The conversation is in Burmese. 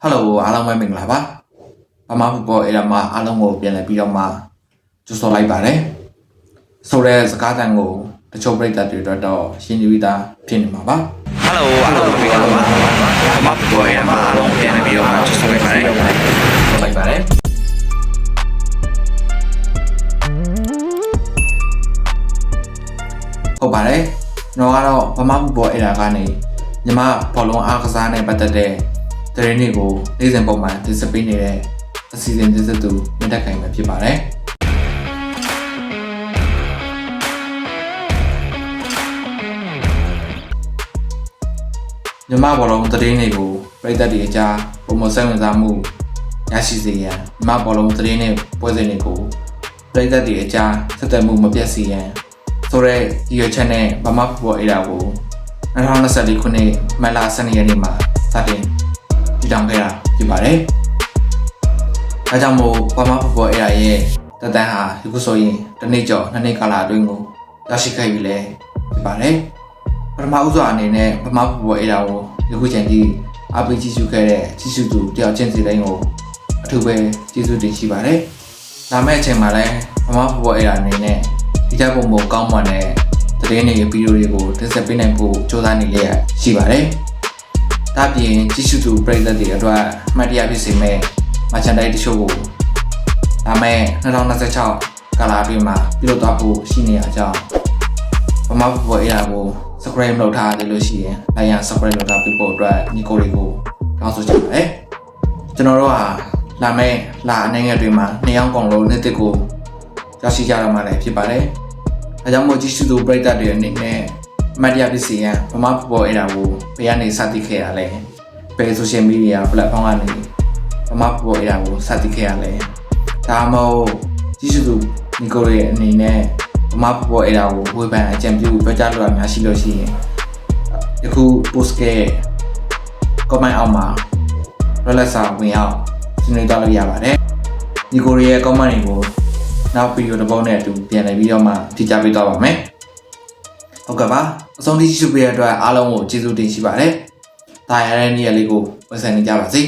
Hello အားလုံးပဲမင်္ဂလာပါဗမာဖုတ်ဘောအဲ့ဒါမှအားလုံးကိုပြန်လည်ပြီးတော့မှကြိုဆိုလိုက်ပါတယ်ဆိုတဲ့စကားသံကိုတချို့ပရိသတ်တွေအတွက်တော့ရှင်းပြီးသားဖြစ်နေမှာပါ Hello အားလုံးပဲဗမာဖုတ်ဘောအဲ့ဒါမှအားလုံးပြန်လည်ပြီးတော့မှကြိုဆိုလိုက်ပါတယ်လိုက်ပါတယ်ဟုတ်ပါတယ်ကျွန်တော်ကတော့ဗမာဖုတ်ဘောအဲ့ဒါကနေညီမဘောလုံးအားကစားနဲ့ပတ်သက်တဲ့တရင်တွေကိုနေ့စဉ်ပုံမှန်တင်ဆက်ပေးနေတဲ့အစီအစဉ်တင်ဆက်သူမြတ်တက်ခိုင်ပဲဖြစ်ပါတယ်ညီမဘောလုံးတရင်တွေကိုပြည်သက်တွေအကြားပုံမဆက်ဝင်စားမှုရရှိစေရန်ညီမဘောလုံးတရင်တွေပွဲစဉ်တွေကိုပြည်သက်တွေအကြားဆက်သွယ်မှုမပြတ်စေရန်ဆိုတဲ့ဒီရချက်နဲ့ဗမာဖုတ်ဘောအေးတာကို2024ခုနှစ်မတ်လ12ရက်နေ့မှာစတင်တည်ထောင်ခဲ့တာဖြစ်ပါတယ်။ဒါကြောင့်မို့ဗမာဖုတ်ဘောအေးတာရဲ့တက်တန်းဟာဒီခုဆိုရင်တစ်နှစ်ကျော်နှစ်နှစ်ကာလအတွင်းကိုရရှိခဲ့ပြီလေဖြစ်ပါတယ်။ပထမဦးစွာအနေနဲ့ဗမာဖုတ်ဘောအေးတာကိုဒီခုချိန်ထိအားပေးကြည့်ရှုခဲ့တဲ့ကြည့်ရှုသူတယောက်ချင်းစီတိုင်းကိုအထူးပဲကျေးဇူးတင်ရှိပါတယ်။လာမယ့်အချိန်မှာလည်းဗမာဖုတ်ဘောအေးတာအနေနဲ့ဒီကြပုံကောင်းမွန်တဲ့သတင်းတွေဗီဒီယိုတွေကိုတင်ဆက်ပေးနိုင်ဖို့ကြိုးစားနေရရှိပါတယ်။ဒါပြင်ကြည့်ရှုသူပရိသတ်တွေအတွက်အမှတ်တရဖြစ်စေမယ့်မချန်တိုင်းတချို့ကိုဒါမဲ့2026ကာလအတွင်းမှာပြုလုပ်သွားဖို့ရှိနေတဲ့အကြောင်းဗမာဖုတ်ဘောအေးတာကို subscribe လုပ်ထားတယ်လို့ရှိရင်လိုက်ရန် subscribe လုပ်ထားပြီးဖို့အတွက်ညီကိုတွေကိုတောင်းဆိုချင်ပါတယ်။ကျွန်တော်တို့ဟာလာမယ့်လအနေငယ်တွေမှာနှစ်ယောက်ကောင်လုံးနှစ်တစ်ကိုရောက်ရှိကြတော့မှလည်းဖြစ်ပါတယ်။ဒါကြောင့်မို့ကြည့်ရှုသူပရိသတ်တွေအနေနဲ့အမှတ်တရဖြစ်စေရန်ဗမာဖုတ်ဘောအေးတာကိုဘယ်ကနေစတင်ခဲ့ရလဲဘယ် social media platform ကနေဗမာဖုတ်ဘောအေးတာကိုစတင်ခဲ့ရလဲဒါမှမဟုတ်ကြည့်ရှုသူညီကိုတွေအနေနဲ့ဗမာဖုတ်ဘောအေးတာကိုဝေဖန်အကြံပြုပြောကြားလိုတာများရှိလို့ရှိရင်ယခု post ရဲ့ comment အောက်မှာ relax ဝင်အောင်ဆွေးနွေးသွားလို့ရပါတယ်ညီကိုရဲ့ comment တွေကိုနောက်ဗီဒီယိုတစ်ပုဒ်နဲ့အတူပြန်လည်ပြီးတော့မှဖြည့်ချပေးသွားပါမယ်ဟုတ်ကဲ့ပါအဆုံးထိကြည့်ရှုပေးတဲ့အတွက်အားလုံးကိုကျေးဇူးတင်ရှိပါတယ်ဒါရတဲ့နေ့ရက်လေးကိုဝယ်ဆင်နေကြပါစေ